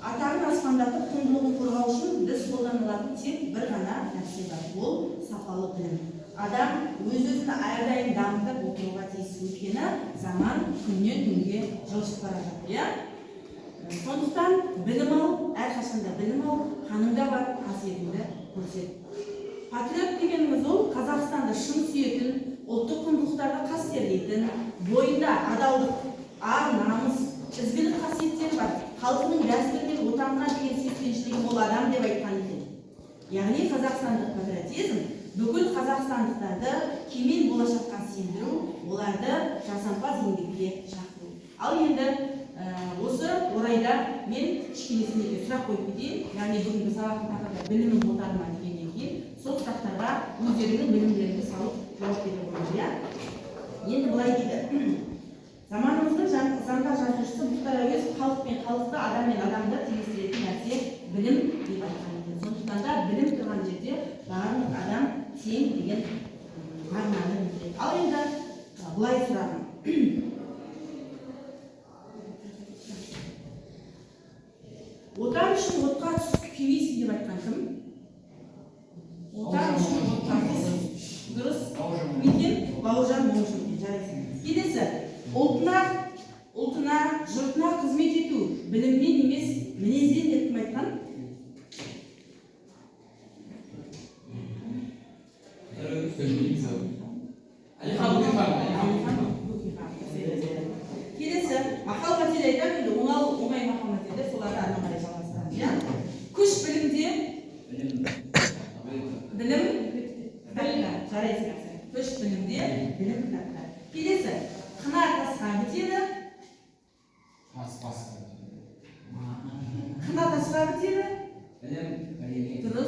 атағын аспандатып құндылығын қорғау үшін біз қолданылатын тек бір ғана нәрсе бар, ол сапалы білім. Адам өз-өзін әрдайым дамытып отыруға тиіс, өйткені заман күннен күнге жылжып бара жатыр, иә? Сондықтан білім ал, әрқашанда білім ал, қаныңда бар қасиетіңді көрсет. Патриот дегеніміз ол Қазақстанды шын сүйетін, ұлттық құндылықтарды қастерлейтін, бойында адалдық, ар, намыс, ізгілік қасиеттері бар, халқының дәстүрі мен отанына деген сүйіспеншілігі мол адам деп айтқан екен. Яғни қазақстандық патриотизм бүкіл қазақстандықтарды кемел болашаққа сендіру, оларды жасампаз еңбекке шақыру. Ал енді осы орайда мен кішкенесіне сұрақ қойып кетейін. Яғни бүгінгі сабақтың тақырыбы білімім отаны ма дегеннен кейін сол сұрақтарға өздерінің білімдеріңді салып жауап бере қойыңыз, иә? Енді былай дейді. Заманымыздың заңда жазушысы Мұхтар Әуезов халық пен халықты, адам мен адамды теңестіретін нәрсе білім деп айтқан екен. Сондықтан да білім тұрған жерде барлық адам тең деген мағынаны білдіреді. Ал енді былай сұрағым. Отан үшін отқа түсіп күймейсің деп айтқан кім? Отан үшін отқа түсіп. Дұрыс. Кім екен? Бауыржан Момышұлы. Жарайсың. Келесі. Ұлтына, жұртына қызмет ету білімнен емес, мінезден деп кім айтқан? Келесі, мақал мәтел айтам, енді оңай мақал мәтелдер, соларды ары қарай жалғастырамыз, иә? Күш білімде, білім кітапта. Жарайсың. Күш білімде, білім кітапта. Келесі, қына тасқа бітеді. Қына тасқа бітеді. Дұрыс.